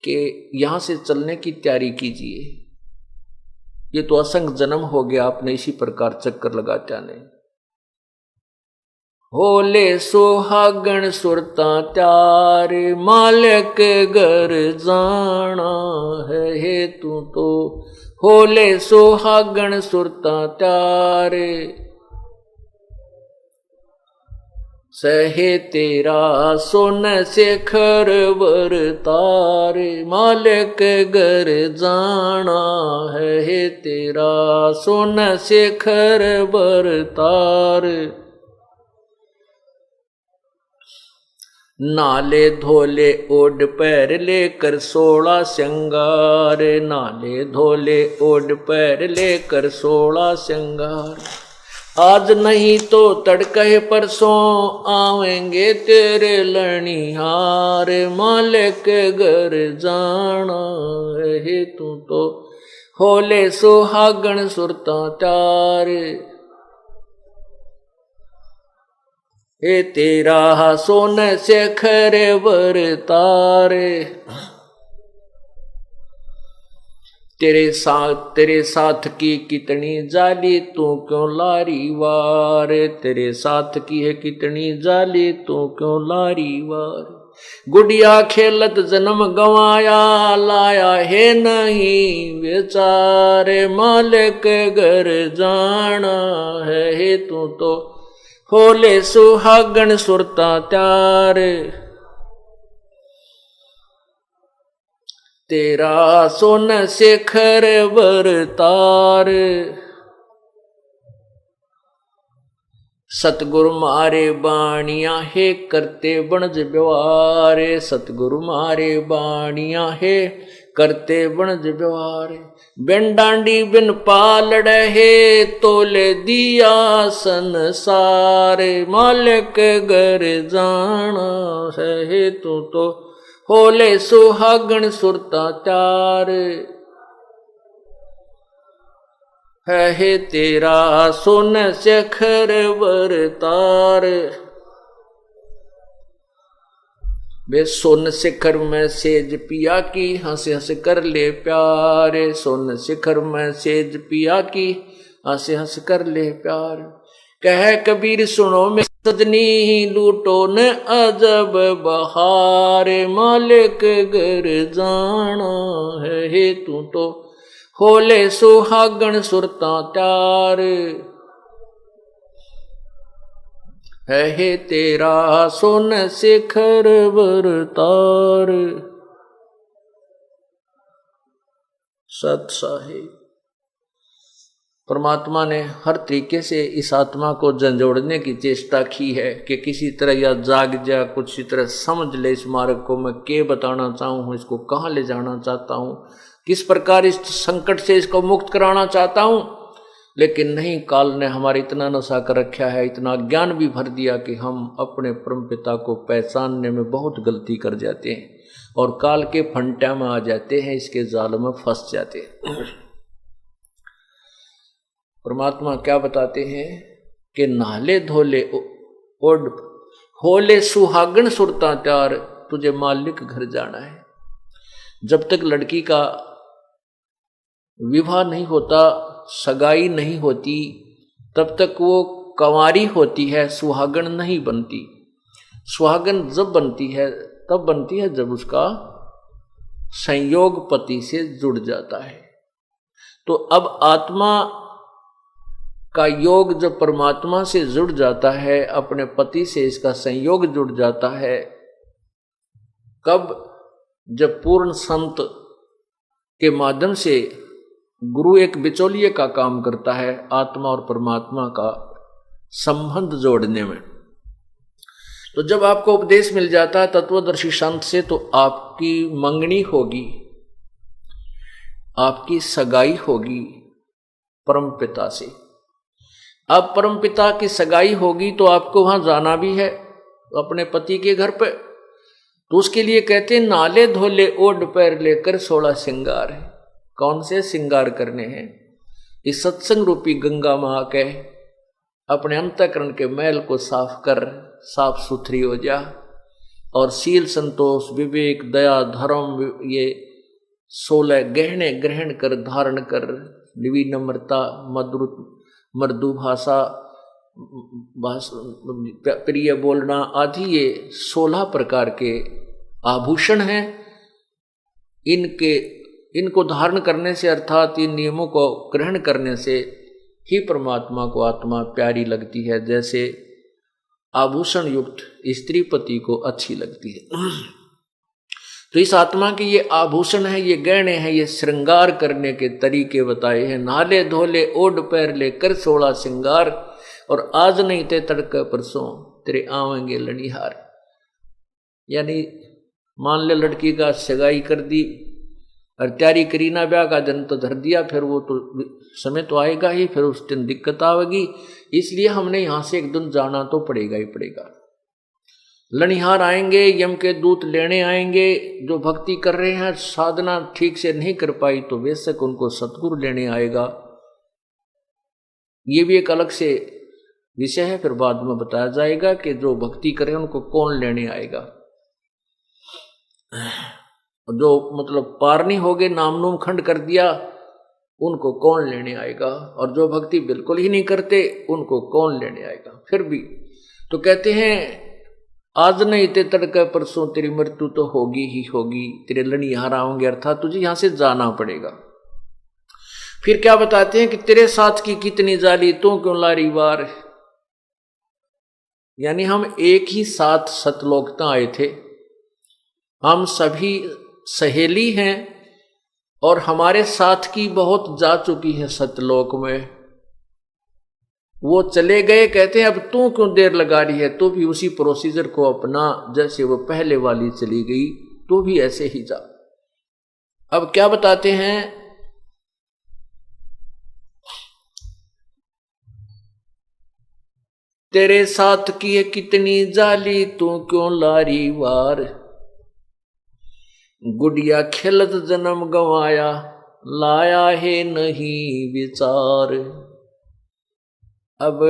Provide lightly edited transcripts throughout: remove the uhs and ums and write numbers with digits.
कि यहां से चलने की तैयारी कीजिए, ये तो असंख्य जन्म हो गया आपने इसी प्रकार चक्कर लगाते आने। होले सुहागण सुरता त्यारे मालिक घर जाना है हेतु तो। होले सुहागण सुरता त्यारे सहे तेरा सोन शेखर वर तारे मालिक घर जाना है तेरा सोन शेखर वर तारे। नाले धोले ओढ़ पैर लेकर 16 श्रृंगार, नाले धोले ओढ़ पैर लेकर 16 श्रृंगार। आज नहीं तो तड़के परसों आवेंगे तेरे लणिहार मालिक घर जाना है तू तो। होले सुहागण सुरता त्यारे हे तेरा सोन शेखर वर तारे। तेरे साथ की कितनी जाली तू क्यों लारी वार, तेरे साथ की है कितनी जाली तू क्यों लारी वार। गुड़िया खेलत जन्म गवाया लाया है नहीं बेचारे मालिक घर जाना है तू तो। होले सुहागण सुरता त्यारे तेरा सोन शेखर वर तार। सतगुरु मारे बाणिया है करते बनज व्यवहार, सतगुरु मारे बाणिया है करते बनज व्यवहार। बिन डांडी बिन पालड़ है तोले दिया संसार मालिक घर जाना है तू तो। होले सुहागण सुरता त्यार है तेरा सोन शेखर वर तार। वे सोन शिखर में सेज पिया की हंस हंस कर ले प्यारे, सोन शिखर में सेज पिया की हंस हंस कर ले प्यार। कह कबीर सुनो में सजनी लूटो न अजब बहार मालिक घर जाना है तू तो। होले सुहागण सुरता त्यार है तेरा सोन शेखर वर तार। सत साहिब परमात्मा ने हर तरीके से इस आत्मा को झंझोड़ने की चेष्टा की है कि किसी तरह या जाग जा, कुछ तरह समझ ले इस मार्ग को, मैं क्या बताना चाहूँ, इसको कहाँ ले जाना चाहता हूँ, किस प्रकार इस संकट से इसको मुक्त कराना चाहता हूँ। लेकिन नहीं, काल ने हमारे इतना नशा कर रखा है, इतना ज्ञान भी भर दिया कि हम अपने परमपिता को पहचानने में बहुत गलती कर जाते हैं और काल के फंटा में आ जाते हैं, इसके जाल में फंस जाते हैं। परमात्मा क्या बताते हैं कि नाले धोले ओढ़ होले सुहागण सुरता त्यार, तुझे मालिक घर जाना है। जब तक लड़की का विवाह नहीं होता, सगाई नहीं होती, तब तक वो कंवारी होती है, सुहागण नहीं बनती। सुहागण जब बनती है तब बनती है जब उसका संयोग पति से जुड़ जाता है। तो अब आत्मा का योग जब परमात्मा से जुड़ जाता है, अपने पति से इसका संयोग जुड़ जाता है, कब? जब पूर्ण संत के माध्यम से गुरु एक बिचौलिए का काम करता है आत्मा और परमात्मा का संबंध जोड़ने में। तो जब आपको उपदेश मिल जाता है तत्वदर्शी संत से, तो आपकी मंगनी होगी, आपकी सगाई होगी परमपिता से। अब परमपिता की सगाई होगी तो आपको वहां जाना भी है अपने पति के घर पे। तो उसके लिए कहते हैं नाले धोले ओढ़ पैर लेकर 16 श्रृंगार है। कौन से श्रृंगार करने हैं? इस सत्संग रूपी गंगा में आके अपने अंतःकरण के मैल को साफ कर, साफ सुथरी हो जा और शील, संतोष, विवेक, दया, धर्म, ये 16 गहने ग्रहण कर धारण कर, विनम्रता, मृदु भाषा, प्रिय बोलना आदि, ये 16 प्रकार के आभूषण हैं। इनको धारण करने से अर्थात इन नियमों को ग्रहण करने से ही परमात्मा को आत्मा प्यारी लगती है, जैसे आभूषण युक्त स्त्री पति को अच्छी लगती है। तो इस आत्मा के ये आभूषण है, ये गहने हैं, ये श्रृंगार करने के तरीके बताए हैं। नाले धोले ओढ़ पैर ले कर 16 श्रृंगार, और आज नहीं ते तड़के परसों तेरे आवेंगे लड़िहार। यानी मान ले लड़की का सगाई कर दी और तैयारी करी ना, ब्याह का दिन तो धर दिया, फिर वो तो समय तो आएगा ही, फिर उस दिन दिक्कत आवेगी, इसलिए हमने यहां से एक दिन जाना तो पड़ेगा ही पड़ेगा। लड़िहार आएंगे, यम के दूत लेने आएंगे। जो भक्ति कर रहे हैं, साधना ठीक से नहीं कर पाई तो बेशक उनको सतगुरु लेने आएगा। ये भी एक अलग से विषय है, फिर बाद में बताया जाएगा कि जो भक्ति करे उनको कौन लेने आएगा। जो मतलब पार नहीं हो गए, नाम नूम खंड कर दिया, उनको कौन लेने आएगा। और जो भक्ति बिल्कुल ही नहीं करते उनको कौन लेने आएगा। फिर भी तो कहते हैं आज नहीं ते तड़के परसों तेरी मृत्यु तो होगी ही होगी, तेरे लड़िहार आएंगे, अर्थात तुझे यहां से जाना पड़ेगा। फिर क्या बताते हैं कि तेरे साथ की कितनी जाली तो क्यों लारी वार। यानी हम एक ही साथ सतलोकता आए थे, हम सभी सहेली हैं और हमारे साथ की बहुत जा चुकी है सतलोक में, वो चले गए। कहते हैं अब तू क्यों देर लगा रही है, तो भी उसी प्रोसीजर को अपना, जैसे वो पहले वाली चली गई तो भी ऐसे ही जा। अब क्या बताते हैं, तेरे साथ की है कितनी जाली तू क्यों लारी वार, गुड़िया खेलत जन्म गंवाया लाया है नहीं विचार। अब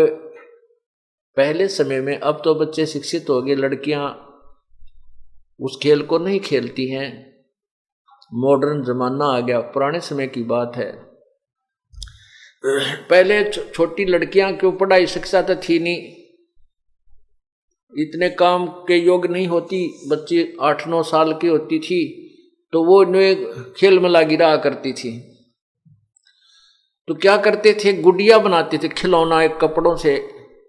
पहले समय में, अब तो बच्चे शिक्षित हो गए, लड़कियां उस खेल को नहीं खेलती हैं, मॉडर्न जमाना आ गया। पुराने समय की बात है, पहले छोटी लड़कियां क्यों, पढ़ाई शिक्षा तो थी नहीं, इतने काम के योग नहीं होती, बच्ची 8-9 साल की होती थी तो वो खेल में लगी रहा करती थी। तो क्या करते थे, गुड़िया बनाते थे, खिलौना, एक कपड़ों से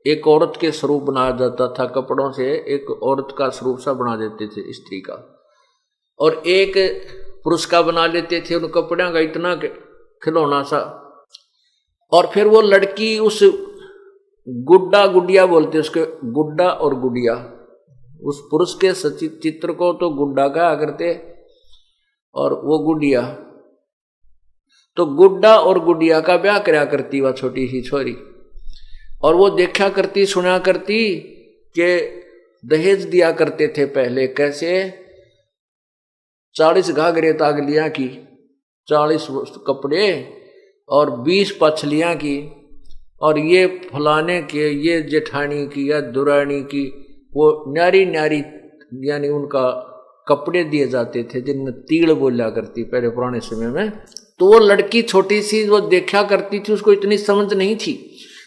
एक औरत के स्वरूप बनाया जाता था, कपड़ों से एक औरत का स्वरूप सा बना देते थे स्त्री का, और एक पुरुष का बना लेते थे उन कपड़ों का इतना खिलौना सा। और फिर वो लड़की उस गुड्डा, गुड़िया बोलते उसके, गुड्डा और गुड़िया, उस पुरुष के चित्र को तो गुड्डा कहा करते और वो गुड़िया, तो गुड्डा और गुड़िया का ब्याह करा करती वह छोटी सी छोरी। और वो देखा करती, सुना करती कि दहेज दिया करते थे पहले, कैसे 40 घाघरे तागलियां की, 40 कपड़े और 20 पछलियां की, और ये फलाने के, ये जेठानी की या दुरानी की, वो न्यारी न्यारी यानी उनका कपड़े दिए जाते थे जिनमें तीड़ बोला करती पहले पुराने समय में। तो वो लड़की छोटी सी वो देखा करती थी, उसको इतनी समझ नहीं थी,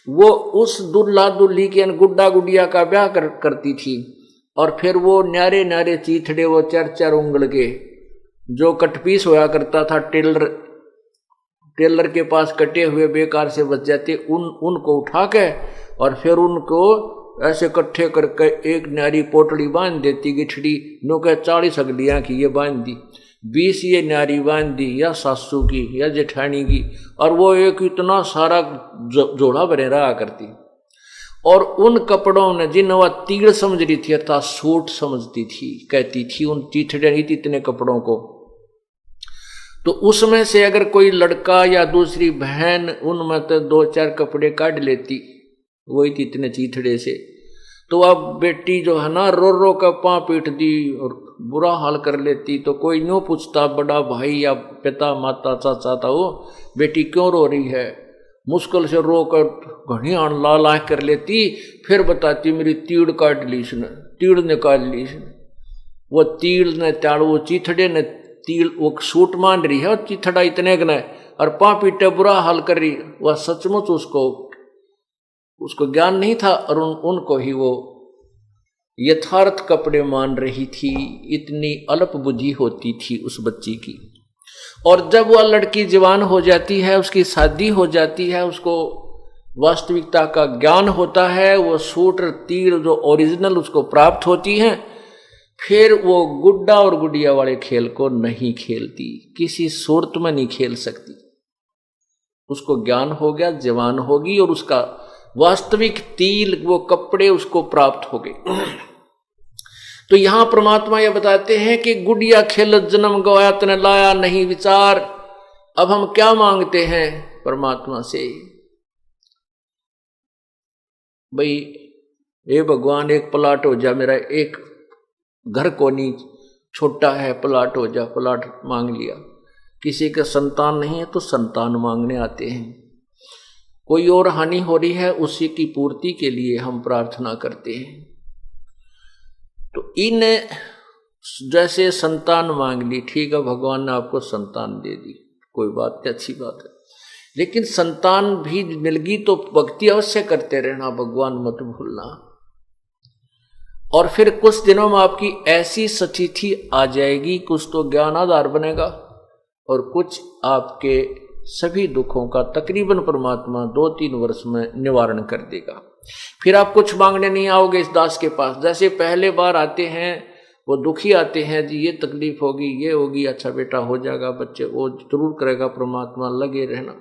वो उस दुल्हा दुल्ही के गुड्डा गुड़िया का ब्याह करती थी। और फिर वो न्यारे न्यारे चीथड़े, वो 4-4 उंगल के जो कटपीस होया करता था, टेलर के पास कटे हुए बेकार से बच जाते, उनको उठा के और फिर उनको ऐसे इकट्ठे करके एक न्यारी पोटली बांध देती, गिठड़ी नो के 40 अगलियां की ये बांध दी, 20 ये न्यारी बांध दी, या सासू की या जेठानी की, और वो एक इतना सारा जोड़ा बने रहा करती। और उन कपड़ों ने जिन वह तीड़ समझ रही थी अर्थात सूट समझती थी, कहती थी उन चीथड़े नहीं थी इतने कपड़ों को। तो उसमें से अगर कोई लड़का या दूसरी बहन उनमें तो 2-4 कपड़े काट लेती, वही थी इतने चीथड़े से, तो अब बेटी जो है ना रो रो कर पाँव पीट दी और बुरा हाल कर लेती। तो कोई न्यों पूछता, बड़ा भाई या पिता माता चाचा था, वो बेटी क्यों रो रही है, मुश्किल से रो कर घड़ियां लाल कर लेती, फिर बताती मेरी तीड़ काट ली इसने, तीड़ निकाल ली इसने। वो तील ने त्याड़, वो चिथड़े ने तील, वो सूट मान रही है और चिथड़ा इतने गने और पापीटे बुरा हाल कर रही। वह सचमुच उसको ज्ञान नहीं था और उनको ही वो यथार्थ कपड़े मान रही थी। इतनी अल्प बुद्धि होती थी उस बच्ची की। और जब वह लड़की जवान हो जाती है, उसकी शादी हो जाती है, उसको वास्तविकता का ज्ञान होता है, वो सूट तीर जो ओरिजिनल उसको प्राप्त होती हैं, फिर वो गुड्डा और गुड़िया वाले खेल को नहीं खेलती, किसी सूरत में नहीं खेल सकती। उसको ज्ञान हो गया, जवान होगी और उसका वास्तविक तिल, वो कपड़े उसको प्राप्त हो गए। तो यहां परमात्मा ये बताते हैं कि गुड़िया खेल जन्म गवाया तने लाया नहीं विचार। अब हम क्या मांगते हैं परमात्मा से, भाई ये भगवान एक प्लाट हो जा, मेरा एक घर को नहीं, छोटा है प्लाट हो जा, प्लाट मांग लिया। किसी का संतान नहीं है तो संतान मांगने आते हैं। कोई और हानि हो रही है, उसी की पूर्ति के लिए हम प्रार्थना करते हैं। तो इन जैसे संतान मांग ली, ठीक है, भगवान ने आपको संतान दे दी, कोई बात नहीं, अच्छी बात है। लेकिन संतान भी मिल गई तो भक्ति अवश्य करते रहना, भगवान मत भूलना। और फिर कुछ दिनों में आपकी ऐसी स्थिति आ जाएगी, कुछ तो ज्ञान आधार बनेगा और कुछ आपके सभी दुखों का तकरीबन परमात्मा 2-3 वर्ष में निवारण कर देगा। फिर आप कुछ मांगने नहीं आओगे इस दास के पास। जैसे पहले बार आते हैं वो दुखी आते हैं, जी ये तकलीफ होगी, ये होगी, अच्छा बेटा हो जाएगा, बच्चे वो जरूर करेगा परमात्मा, लगे रहना।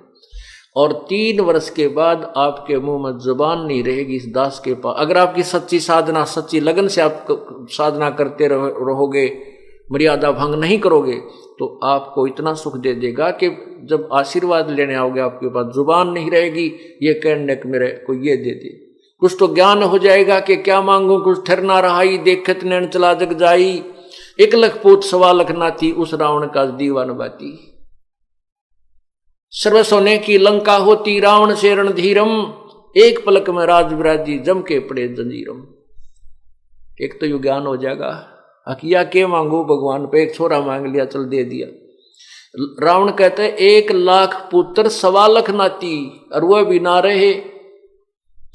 और 3 वर्ष के बाद आपके मुंह में जुबान नहीं रहेगी इस दास के पास। अगर आपकी सच्ची साधना, सच्ची लगन से आप साधना करते रहोगे, मर्यादा भंग नहीं करोगे, तो आपको इतना सुख दे देगा कि जब आशीर्वाद लेने आओगे आपके पास जुबान नहीं रहेगी ये कहने कि मेरे को ये दे दे। कुछ तो ज्ञान हो जाएगा कि क्या मांगू, कुछ ठहर ना रहाई, देखत नैन चला जग जाई, 1 लख पूत 1.25 लाख नाती, उस रावण का दीवान बाती। सर्व सोने की लंका होती, रावण से रणधीरम, एक पलक में राज विराजी, जम के पड़े जंजीरम। एक तो यु ज्ञान हो जाएगा, अकिया के मांगू भगवान पे, एक छोरा मांग लिया, चल दे दिया। रावण कहते हैं 1 लाख पुत्र 1.25 लाख नाती, और वह भी ना रहे।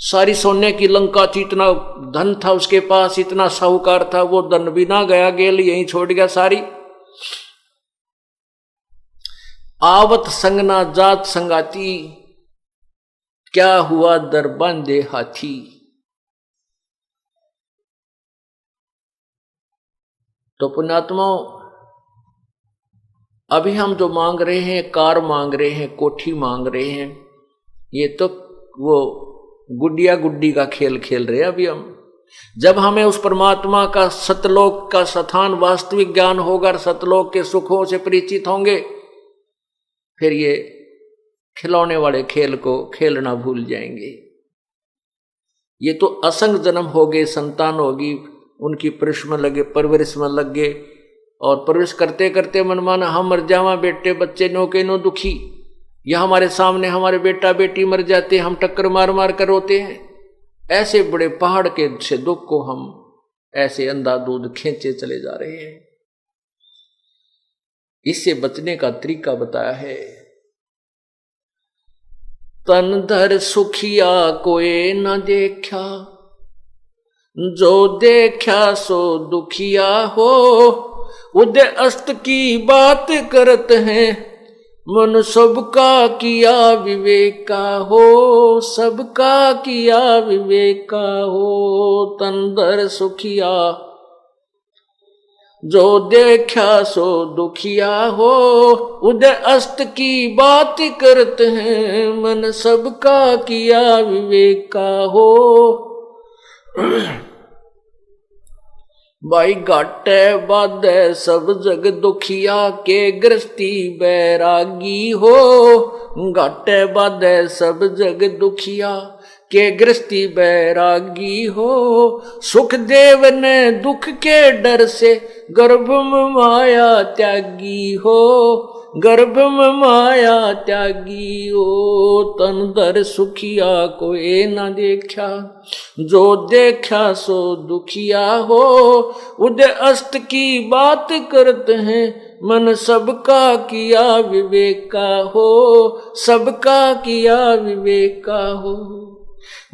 सारी सोने की लंका थी, इतना धन था उसके पास, इतना साहूकार था, वो धन भी ना गया, गेल यहीं छोड़ गया सारी। आवत संगना जात संगाती, क्या हुआ दर बांधे हाथी। तो पुण्यात्माओं, अभी हम जो मांग रहे हैं, कार मांग रहे हैं, कोठी मांग रहे हैं, ये तो वो गुड्डिया गुड्डी का खेल खेल रहे हैं अभी हम। जब हमें उस परमात्मा का सतलोक का स्थान वास्तविक ज्ञान होगा, सतलोक के सुखों से परिचित होंगे, फिर ये खिलौने वाले खेल को खेलना भूल जाएंगे। ये तो असंग जन्म हो गए, संतान होगी, उनकी परवरिश में लग गए, और परवरिश करते करते मनमाना हम मर जावा, बेटे बच्चे नो के नो दुखी, या हमारे सामने हमारे बेटा बेटी मर जाते, हम टक्कर मार मार कर रोते हैं। ऐसे बड़े पहाड़ के से दुख को हम ऐसे अंधाधुंध खींचे चले जा रहे हैं। इससे बचने का तरीका बताया है। तन धर सुखिया कोई न देखा, जो देखा सो दुखिया हो, उदय अस्त की बात करत हैं, मन सबका किया विवेका हो, सबका किया विवेका हो। तन धर सुखिया जो देखा सो दुखिया हो, उदय अस्त की बात करते हैं, मन सबका किया विवेका हो। भाई घाटे बाधे सब जग दुखिया, के गृहस्थी बैरागी हो। घाटे बाधे सब जग दुखिया, के गृहस्थी बैरागी हो। सुखदेव ने दुख के डर से गर्भ में माया त्यागी हो, गर्भ में माया त्यागी हो। तन दर सुखिया कोई न देखा, जो देखा सो दुखिया हो। उदय अस्त की बात करते हैं, मन सबका किया विवेका हो, सबका किया विवेका हो।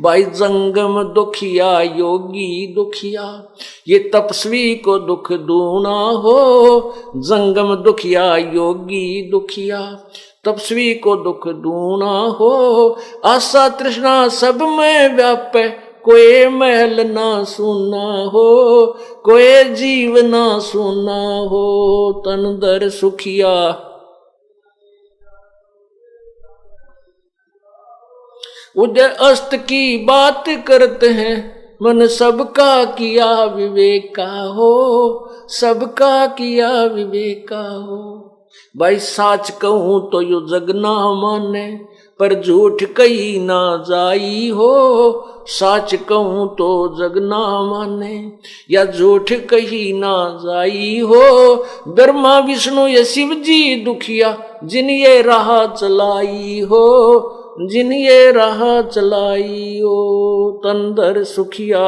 भाई जंगम दुखिया योगी दुखिया, ये तपस्वी को दुख दूना हो। जंगम दुखिया योगी दुखिया, तपस्वी को दुख दूना हो। आशा तृष्णा सब में व्यापे, कोई महल ना सुना हो, कोई जीव ना सुना हो। तन दर सुखिया उदय अस्त की बात करते हैं, मन सबका किया विवेका हो, सबका किया विवेका हो। भाई साच कहूं तो यो जग ना माने, पर झूठ कही ना जाई हो। साच कहूं तो जग ना माने, या झूठ कही ना जाई हो। ब्रह्मा विष्णु या शिव जी दुखिया, जिन ये राह चलाई हो, जिन ये राह चलाई हो। तंदर सुखिया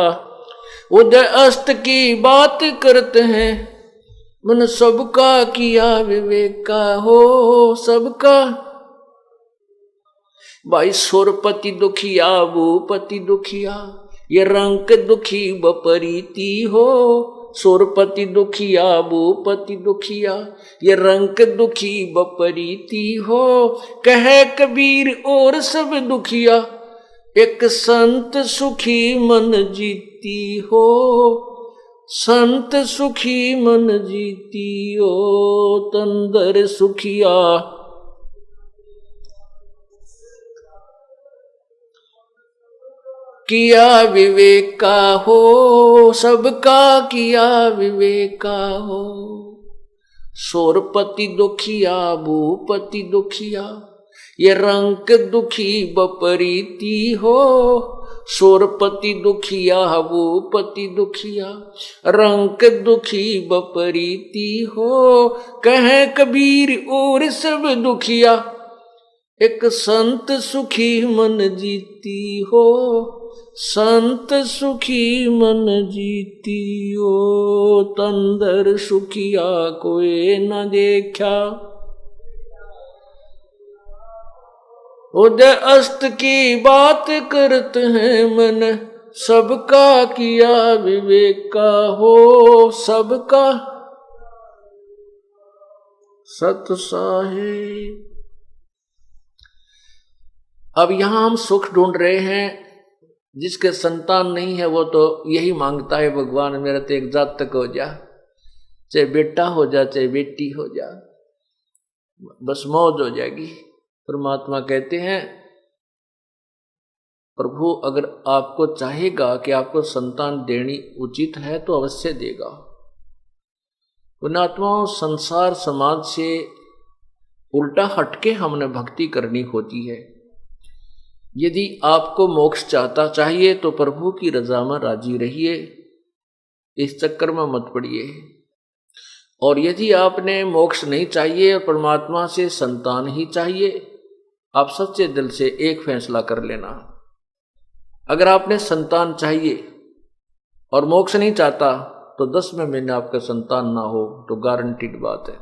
उदय अस्त की बात करते हैं, मन सबका किया विवेका हो, सबका। भाई सुरपति दुखिया भूपति दुखिया, ये रंक दुखी बपरीती हो। सुरपति दुखिया भूपति दुखिया, ये रंक दुखी बपरीती हो। कहे कबीर और सब दुखिया, एक संत सुखी मन जीती हो, संत सुखी मन जीती हो। तंदर सुखिया किया विवेका हो, सबका किया विवेका हो। सोरपति दुखिया भूपति दुखिया, ये रंक दुखी बपरीती हो। सोरपति दुखिया भूपति दुखिया, रंक दुखी बपरीती हो। कहे कबीर और सब दुखिया, एक संत सुखी मन जीती हो, संत सुखी मन जीती हो। तंदर सुखिया कोई न देखा, उदय अस्त की बात करते हैं, मन सबका किया विवेका हो, सबका। सत साहिब। अब यहां हम सुख ढूंढ रहे हैं। जिसके संतान नहीं है वो तो यही मांगता है, भगवान मेरा तो एक जातक हो जा, चाहे बेटा हो जा चाहे बेटी हो जा, बस मौज हो जाएगी। परमात्मा कहते हैं, प्रभु अगर आपको चाहेगा कि आपको संतान देनी उचित है तो अवश्य देगा। पुण्यात्माओं, संसार समाज से उल्टा हटके हमने भक्ति करनी होती है। यदि आपको मोक्ष चाहिए तो प्रभु की रजा में राजी रहिए, इस चक्कर में मत पड़िए। और यदि आपने मोक्ष नहीं चाहिए और परमात्मा से संतान ही चाहिए, आप सच्चे दिल से एक फैसला कर लेना। अगर आपने संतान चाहिए और मोक्ष नहीं चाहता तो 10वें महीने आपका संतान ना हो तो गारंटीड बात है।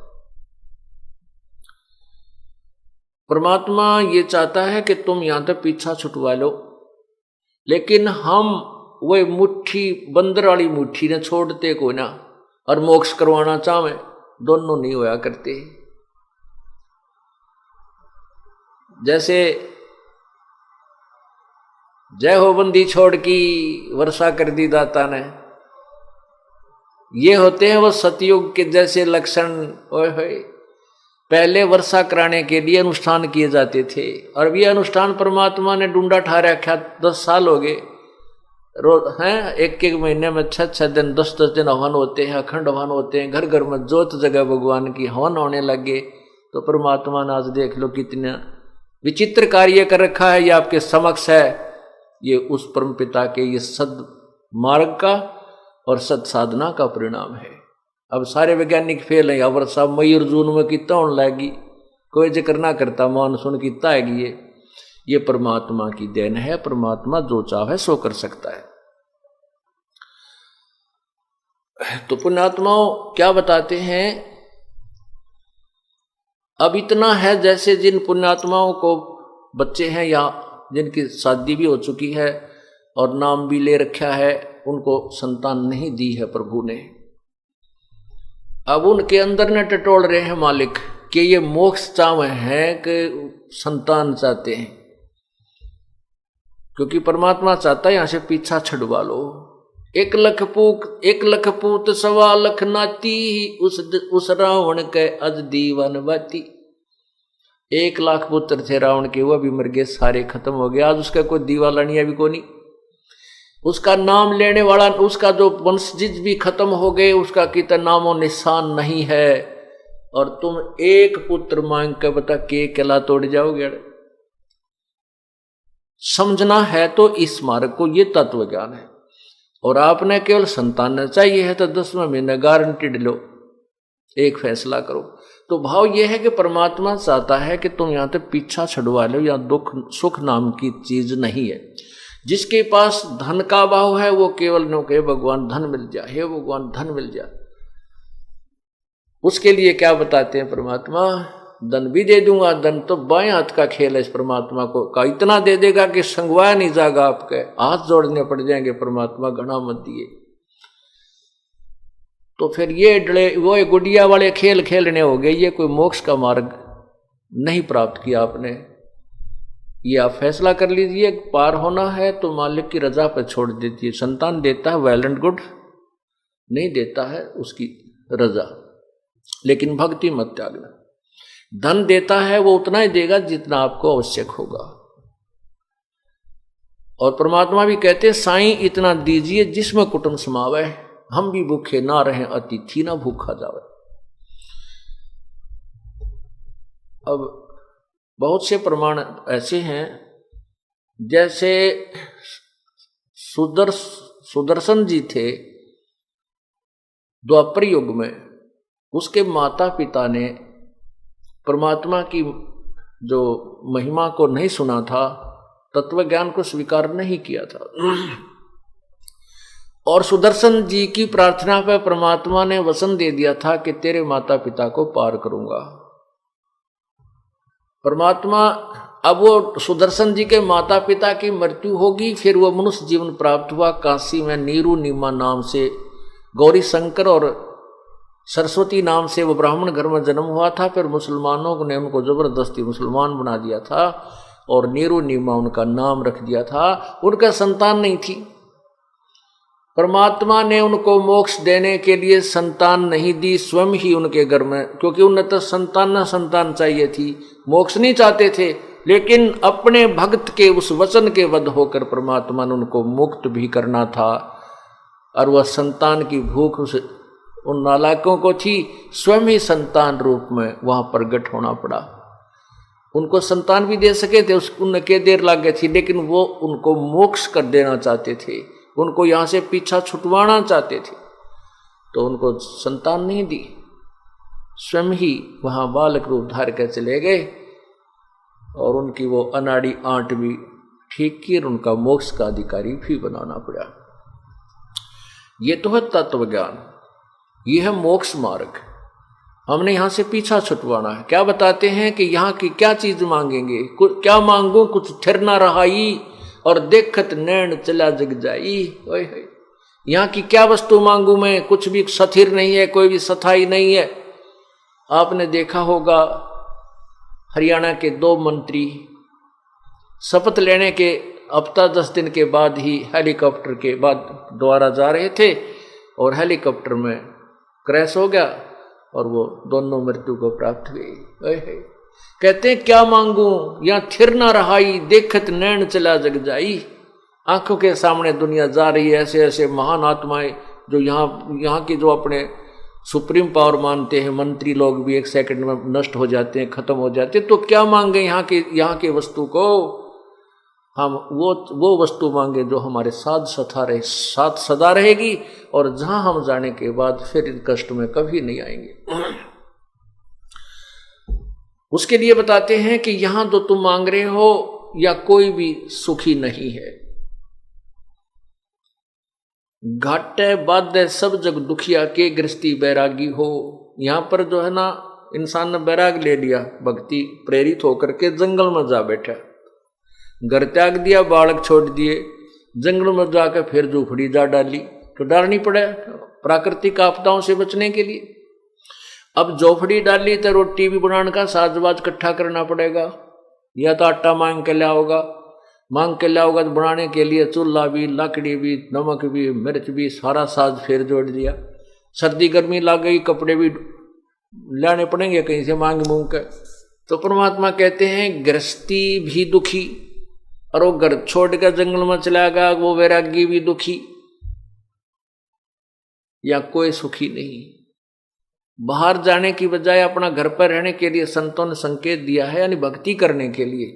परमात्मा ये चाहता है कि तुम यहां तक पीछा छुटवा लो, लेकिन हम वही मुट्ठी बंदर वाली मुट्ठी ने छोड़ते को ना, और मोक्ष करवाना चाहे, दोनों नहीं होया करते। जैसे जय हो बंदी छोड़ की वर्षा कर दी दाता ने, ये होते हैं वो सतयुग के जैसे लक्षण। ओए होए, पहले वर्षा कराने के लिए अनुष्ठान किए जाते थे, और ये अनुष्ठान परमात्मा ने ढूंढा ठा रखा। 10 साल हो गए रोज हैं, एक महीने में 6 दिन 10 दिन हवन होते हैं, अखंड हवन होते हैं, घर घर में जोत जगह भगवान की हवन होने लगे। तो परमात्मा ने आज देख लो कितना विचित्र कार्य कर रखा है, ये आपके समक्ष है। ये उस परम पिता के ये सद मार्ग का और सद साधना का परिणाम है। अब सारे वैज्ञानिक फेल हैं, वर्षा मई और जून में कितना होने लगी, कोई जिक्र ना करता, मानसून कितना आएगी। ये परमात्मा की देन है, परमात्मा जो चाहे सो कर सकता है। तो पुण्यात्माओं क्या बताते हैं, अब इतना है जैसे जिन पुण्यात्माओं को बच्चे हैं या जिनकी शादी भी हो चुकी है और नाम भी ले रखा है, उनको संतान नहीं दी है प्रभु ने। अब उनके अंदर न टटोल रहे हैं मालिक कि ये मोक्ष चाहे हैं कि संतान चाहते हैं, क्योंकि परमात्मा चाहता है यहां से पीछा छुड़वा लो। 1 लाख पूत 1.25 लाख नाती, उस रावण के अज दीवान बाती। 1 लाख पुत्र थे रावण के, वो भी मर गए, सारे खत्म हो गए। आज उसका कोई दीवालानिया भी कोई नहीं, उसका नाम लेने वाला, उसका जो वंशज भी खत्म हो गए, उसका कितना नामो निशान नहीं है। और तुम 1 पुत्र मांग के बता के केला तोड़ जाओगे। समझना है तो इस मार्ग को, ये तत्व ज्ञान है। और आपने केवल संतान चाहिए है तो 10वें महीने गारंटीड लो, एक फैसला करो। तो भाव यह है कि परमात्मा चाहता है कि तुम यहां तक पीछा छुड़वा लो, या दुख सुख नाम की चीज नहीं है। जिसके पास धन का भाव है वो केवल नो के भगवान धन मिल जाए, हे भगवान धन मिल जाए। उसके लिए क्या बताते हैं परमात्मा, धन भी दे दूंगा। धन तो बाएं हाथ का खेल है इस परमात्मा को, का इतना दे देगा कि संगवाया नहीं जाएगा, आपके हाथ जोड़ने पड़ जाएंगे। परमात्मा घना मत दिए। तो फिर ये डले वो गुड़िया वाले खेल खेलने हो गए, ये कोई मोक्ष का मार्ग नहीं प्राप्त किया आपने। ये आप फैसला कर लीजिए, पार होना है तो मालिक की रजा पर छोड़ देती है। संतान देता है वेल एंड गुड, नहीं देता है उसकी रजा, लेकिन भक्ति मत त्यागना। धन देता है वो उतना ही देगा जितना आपको आवश्यक होगा। और परमात्मा भी कहते हैं साईं इतना दीजिए जिसमें कुटुंब समावे, हम भी भूखे ना रहें, अतिथि ना भूखा जावे। अब बहुत से प्रमाण ऐसे हैं, जैसे सुदर्शन जी थे द्वापर युग में, उसके माता पिता ने परमात्मा की जो महिमा को नहीं सुना था, तत्व ज्ञान को स्वीकार नहीं किया था। और सुदर्शन जी की प्रार्थना पर परमात्मा ने वचन दे दिया था कि तेरे माता पिता को पार करूंगा। परमात्मा, अब वो सुदर्शन जी के माता पिता की मृत्यु होगी, फिर वो मनुष्य जीवन प्राप्त हुआ। काशी में नीरू नीमा नाम से गौरी शंकर और सरस्वती नाम से वो ब्राह्मण घर में जन्म हुआ था। फिर मुसलमानों ने उनको जबरदस्ती मुसलमान बना दिया था और नीरू नीमा उनका नाम रख दिया था। उनका संतान नहीं थी। परमात्मा ने उनको मोक्ष देने के लिए संतान नहीं दी, स्वयं ही उनके घर में, क्योंकि उन्हें तो संतान चाहिए थी, मोक्ष नहीं चाहते थे। लेकिन अपने भक्त के उस वचन के वध होकर परमात्मा ने उनको मुक्त भी करना था। और वह संतान की भूख उन नालायकों को थी, स्वयं ही संतान रूप में वहां प्रकट होना पड़ा। उनको संतान भी दे सके थे, उनके देर लग गई थी, लेकिन वो उनको मोक्ष कर देना चाहते थे, उनको यहां से पीछा छुटवाना चाहते थे, तो उनको संतान नहीं दी। स्वयं ही वहां बालक रूप धार कर चले गए और उनकी वो अनाड़ी आंट भी ठीक की और उनका मोक्ष का अधिकारी भी बनाना पड़ा। ये तो है तत्व ज्ञान, ये है मोक्ष मार्ग। हमने यहां से पीछा छुटवाना है। क्या बताते हैं कि यहाँ की क्या चीज मांगेंगे, क्या मांगो कुछ थिर ना रहाई और देखत नैन चला जग जाई। यहाँ की क्या वस्तु मांगू मैं, कुछ भी स्थिर नहीं है, कोई भी स्थायी नहीं है। आपने देखा होगा हरियाणा के 2 मंत्री शपथ लेने के हफ्ता 10 दिन के बाद ही हेलीकॉप्टर के बाद द्वारा जा रहे थे और हेलीकॉप्टर में क्रैश हो गया और वो दोनों मृत्यु को प्राप्त हुए। कहते हैं क्या मांगू, यहाँ थिर ना रहाई, देखत नैन चला जग जाई। आंखों के सामने दुनिया जा रही है, ऐसे ऐसे महान आत्माएं जो यहाँ के जो अपने सुप्रीम पावर मानते हैं, मंत्री लोग भी 1 सेकंड में नष्ट हो जाते हैं, खत्म हो जाते हैं। तो क्या मांगे यहाँ के वस्तु को। हम वो वस्तु मांगे जो हमारे साथ सदा रहेगी, और जहां हम जाने के बाद फिर इन कष्ट में कभी नहीं आएंगे। उसके लिए बताते हैं कि यहां जो तुम मांग रहे हो या कोई भी सुखी नहीं है। घाटे बाधे सब जग दुखिया के गृहस्थी बैरागी हो। यहां पर जो है ना, इंसान ने बैराग ले लिया, भक्ति प्रेरित होकर के जंगल में जा बैठा, घर त्याग दिया, बालक छोड़ दिए, जंगल में जाकर फिर झूपड़ी जा डाली, तो डालनी पड़े प्राकृतिक आपदाओं से बचने के लिए। अब झोपड़ी डाली तो रोटी भी बनाने का साजबाज इकट्ठा करना पड़ेगा, या तो आटा मांग के लाया होगा तो बनाने के लिए चूल्हा भी, लकड़ी भी, नमक भी, मिर्च भी, सारा साज फिर जोड़ दिया। सर्दी गर्मी लग गई, कपड़े भी लाने पड़ेंगे कहीं से मांग मूंग कर। तो परमात्मा कहते हैं गृहस्थी भी दुखी, और वो घर छोड़ कर जंगल में चला गया वो वैरागी भी दुखी, या कोई सुखी नहीं। बाहर जाने की बजाय अपना घर पर रहने के लिए संतों ने संकेत दिया है, यानी भक्ति करने के लिए।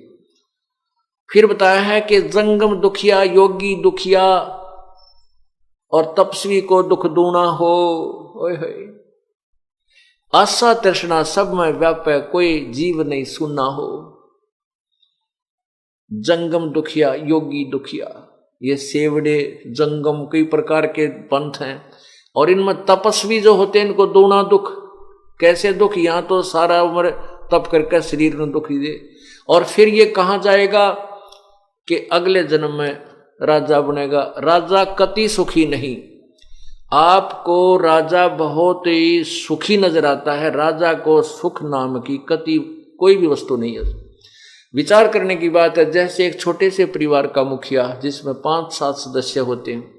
फिर बताया है कि जंगम दुखिया, योगी दुखिया, और तपस्वी को दुख दूना हो। ओए होए, आशा तृष्णा सब में व्यापे, कोई जीव नहीं सुनना हो। जंगम दुखिया, योगी दुखिया, ये सेवड़े जंगम कई प्रकार के पंथ हैं, और इनमें तपस्वी जो होते हैं इनको दूना दुख। कैसे दुख? यहां तो सारा उम्र तप करके शरीर में दुखी दे, और फिर ये कहां जाएगा कि अगले जन्म में राजा बनेगा। राजा कति सुखी नहीं। आपको राजा बहुत ही सुखी नजर आता है, राजा को सुख नाम की कति कोई भी वस्तु नहीं है। विचार करने की बात है, जैसे एक छोटे से परिवार का मुखिया जिसमें 5-7 सदस्य होते हैं,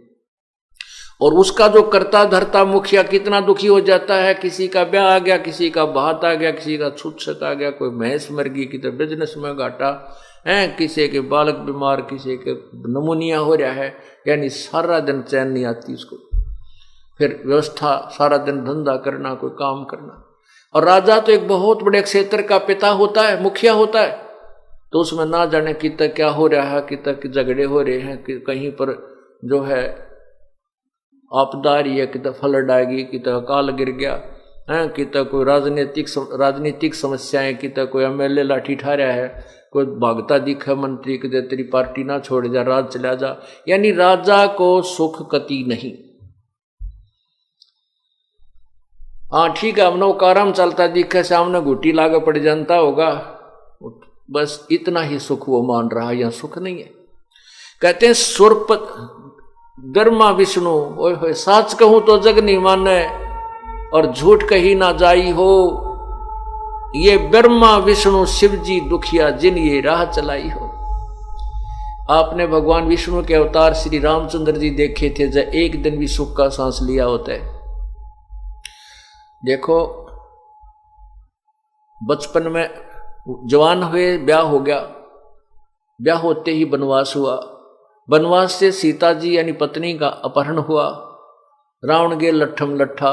और उसका जो करता धरता मुखिया कितना दुखी हो जाता है। किसी का ब्याह आ गया, किसी का बात आ गया, किसी का छूत आ गया, कोई भैंस मर गई, किसी बिजनेस में घाटा है, किसी के बालक बीमार, किसी के नमूनिया हो रहा है, यानी सारा दिन चैन नहीं आती उसको। फिर व्यवस्था, सारा दिन धंधा करना, कोई काम करना। और राजा तो एक बहुत बड़े क्षेत्र का पिता होता है, मुखिया होता है, तो उसमें ना जाने कि तक क्या हो रहा है, कि तक झगड़े हो रहे हैं, कि कहीं पर जो है आपदा आ रही है, कि तक फ्लड आएगी, कि तक अकाल गिर गया है, कि तक कोई राजनीतिक समस्याएं, कि तक कोई एमएलए लाठी ठा रहा है, कोई भागता दिखा मंत्री कि तेरी पार्टी ना छोड़ जा, राज चला जा। यानी राजा को सुख कति नहीं। हाँ ठीक है, हमने काराम चलता दिखे, सामने घुटी लागे पड़ जानता होगा, बस इतना ही सुख वो मान रहा, यह सुख नहीं है। कहते हैं सुरपत धर्मा विष्णु, ओए होए, साच कहूं तो जग नहीं माने, और झूठ कही ना जाई हो। ये ब्रह्मा विष्णु शिव जी दुखिया, जिन ये राह चलाई हो। आपने भगवान विष्णु के अवतार श्री रामचंद्र जी देखे थे, जब एक दिन भी सुख का सांस लिया होता है। देखो, बचपन में जवान हुए, ब्याह हो गया, ब्याह होते ही वनवास हुआ, वनवास से सीता जी यानी पत्नी का अपहरण हुआ, रावण गे लट्ठम लट्ठा,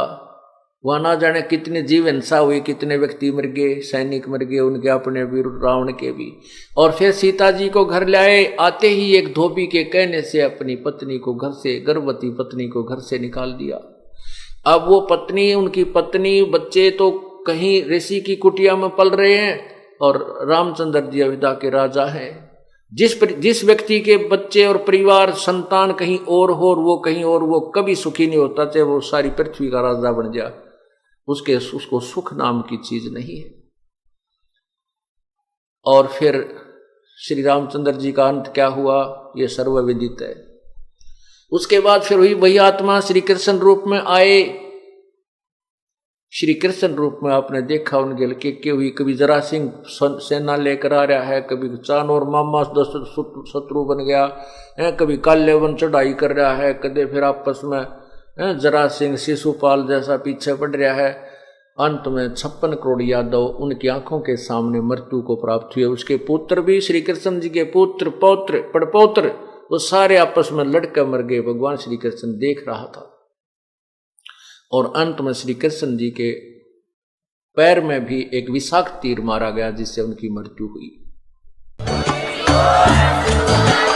वहां ना जाने कितने जीव हिंसा हुई, कितने व्यक्ति मर गए, सैनिक मर गए, उनके अपने भी, रावण के भी। और फिर सीता जी को घर लाए, आते ही एक धोबी के कहने से अपनी पत्नी को घर से, गर्भवती पत्नी को घर से निकाल दिया। अब वो पत्नी, उनकी पत्नी, बच्चे तो कहीं ऋषि की कुटिया में पल रहे हैं, और रामचंद्र जी अयोध्या के राजा हैं। जिस व्यक्ति के बच्चे और परिवार संतान कहीं और हो, और वो कहीं और, वो कभी सुखी नहीं होता, चाहे वो सारी पृथ्वी का राजा बन जाए, उसको सुख नाम की चीज नहीं है। और फिर श्री रामचंद्र जी का अंत क्या हुआ, ये सर्वविदित है। उसके बाद फिर वही आत्मा श्री कृष्ण रूप में आए। श्री कृष्ण रूप में आपने देखा उनके के हुई, कभी जरा सिंह सेना लेकर आ रहा है, कभी चानोर मामा शत्रु बन गया है, कभी काल्यवन चढ़ाई कर रहा है, कदे फिर आपस में जरा सिंह शिशुपाल जैसा पीछे पड़ रहा है। अंत में 56 करोड़ यादव उनकी आंखों के सामने मृत्यु को प्राप्त हुए। उसके पुत्र भी, श्री कृष्ण जी के पुत्र, पौत्र, पड़पौत्र, वो सारे आपस में लड़कर मर गए। भगवान श्री कृष्ण देख रहा था, और अंत में श्री कृष्ण जी के पैर में भी एक विषाक्त तीर मारा गया, जिससे उनकी मृत्यु हुई। है।